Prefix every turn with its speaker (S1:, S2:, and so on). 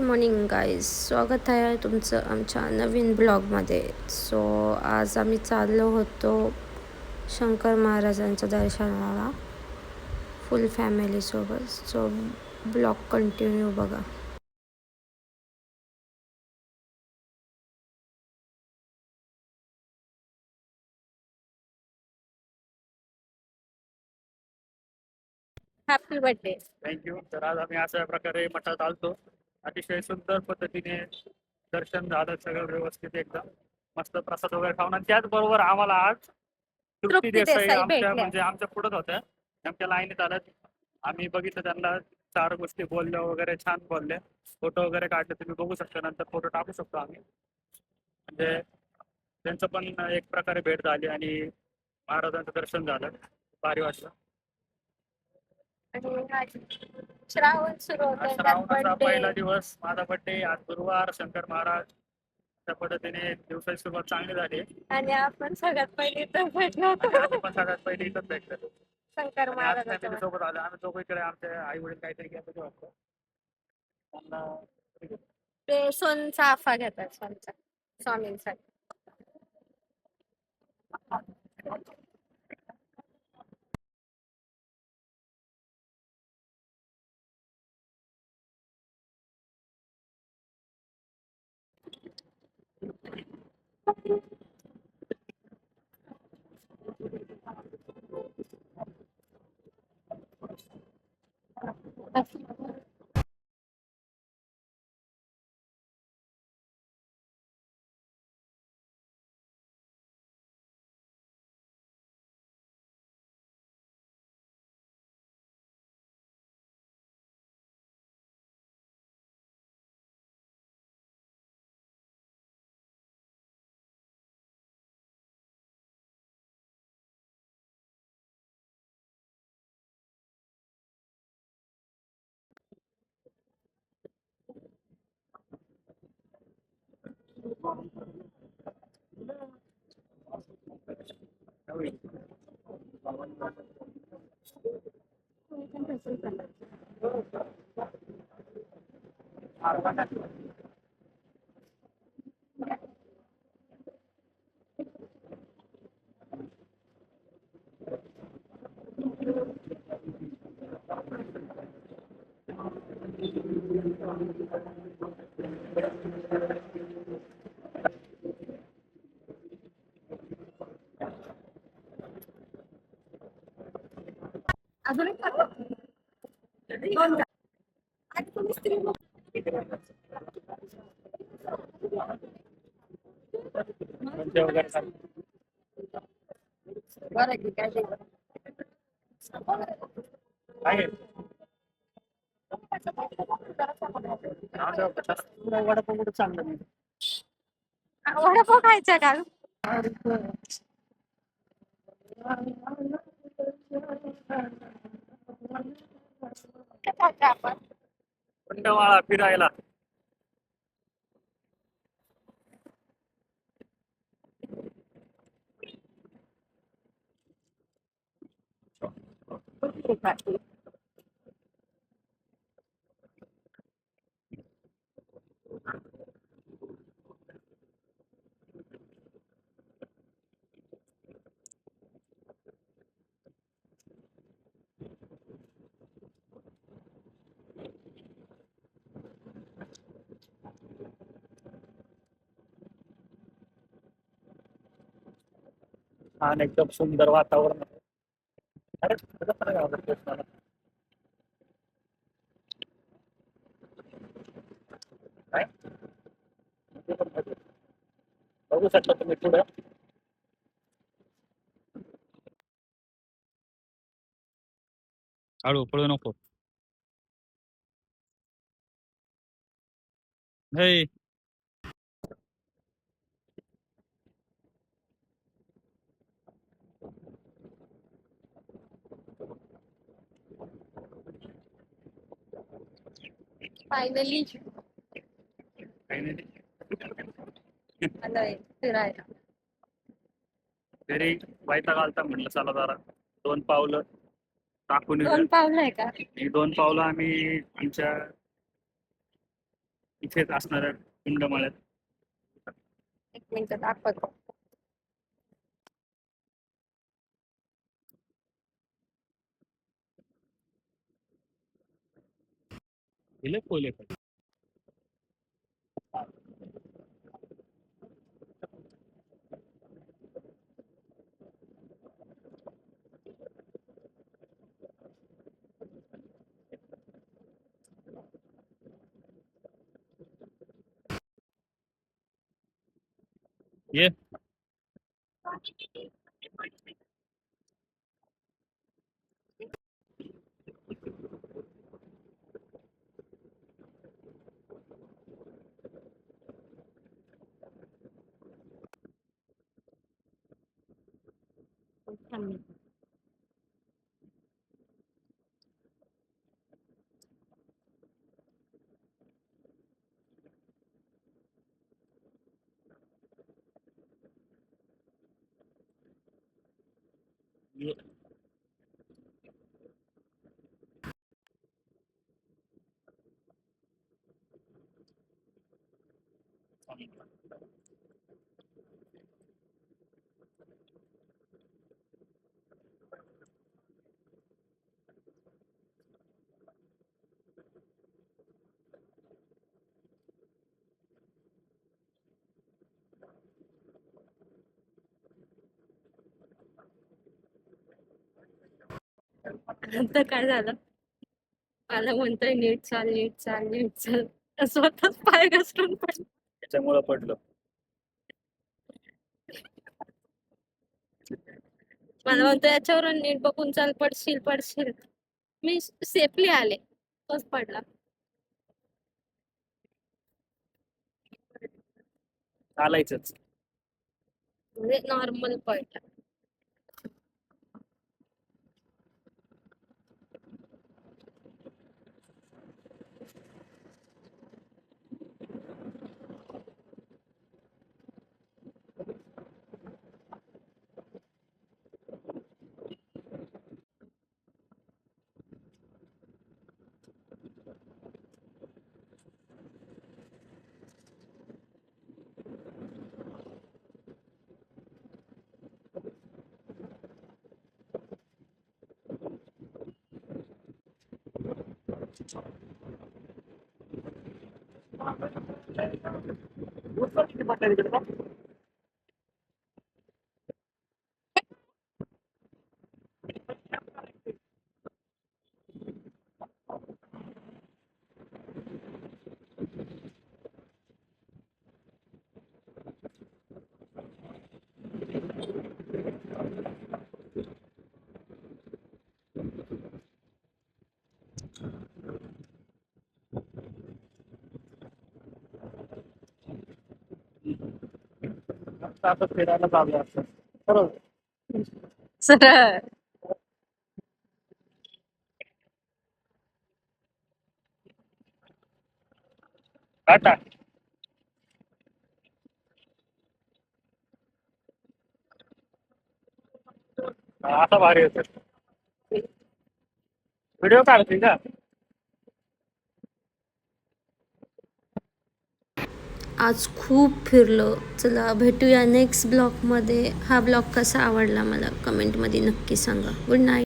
S1: Morning guys, स्वागत आहे तुमचं आमच्या नवीन ब्लॉगमध्ये. सो आज आम्ही चाललो होतो शंकर महाराजांच्या दर्शनाला फुल फॅमिलीसोबत. सो ब्लॉग कंटिन्यू बघा. Happy birthday.
S2: थँक्यू. तर आज आम्ही अशा प्रकारे मठात आलतो. अतिशय सुंदर पद्धतीने दर्शन झालं, सगळं व्यवस्थित, एकदम मस्त प्रसाद वगैरे खाऊन. आणि त्याचबरोबर आम्हाला आज तृप्ती देसाई आमच्या म्हणजे आमच्या पुढत होत्या, आमच्या लाईनीत आल्यात. आम्ही बघितलं त्यांना, 4 गोष्टी बोलल्या वगैरे, छान बोलले, फोटो वगैरे काढले. तुम्ही बघू शकता, नंतर फोटो टाकू शकतो आम्ही. म्हणजे त्यांचं पण एक प्रकारे भेट झाली आणि महाराजांचं दर्शन झालं, भारी वाटलं.
S1: श्रावण सुरू
S2: श्रावणाचा पहिला दिवस, माझा बर्थडे आज गुरुवार, शंकर महाराज. त्या पद्धतीने दिवसाची सुरुवात चांगली झाली
S1: आणि आपण सगळ्यात पहिले इथं भेटलो होतो.
S2: पण सगळ्यात पहिले इथंच भेटलो
S1: शंकर महाराज
S2: सोबत आलो. आम्ही दोघीकडे आमचे आई वडील काहीतरी घेत वाटतं त्यांना.
S1: ते सोनचाफा घेतात, सोनचा स्वामींसाठी. अजून एक बरं की काय
S2: वडापाव चांगलं
S1: वडापाव खायचा का? आपण
S2: खंडवाळा फिरायला. छान, एकदम सुंदर वातावरण आहे. बघू शकता तुम्ही पुढे. हळू पळू नको. हे
S1: फायनली आलोय फिरायला.
S2: घरी वैताग आलता, म्हटलं चला जरा 2 पावलं टाकून
S1: 2 पावलं आहे का?
S2: 2 पावलं आम्ही आमच्या इथेच असणाऱ्या कुंडमाळ्यात.
S1: एक मिनिट दाखवतो.
S2: दिले पोले पण. ये ये.
S1: आता काय झालं, मला म्हणतोय नीट चाल नीट चाल नीट चाल, स्वतःच पाय घसरून पडला.
S2: त्याच्यामुळं पडलं.
S1: मला म्हणतो याच्यावरून नीट बघून चाल, पडशील पडशील. मी सेफली आले, तोच पडला.
S2: चालायचंच.
S1: म्हणजे नॉर्मल पडला.
S2: किती पडलं तिकडे का? आता फिरायला चालू असतं खरं.
S1: सरळ
S2: टाटा. असा भारी होत. व्हिडिओ काढते का?
S1: आज खूप फिरलो. चला भेटूया नेक्स्ट ब्लॉगमध्ये. हा ब्लॉग कसा आवडला मला कमेंटमध्ये नक्की सांगा. Good night.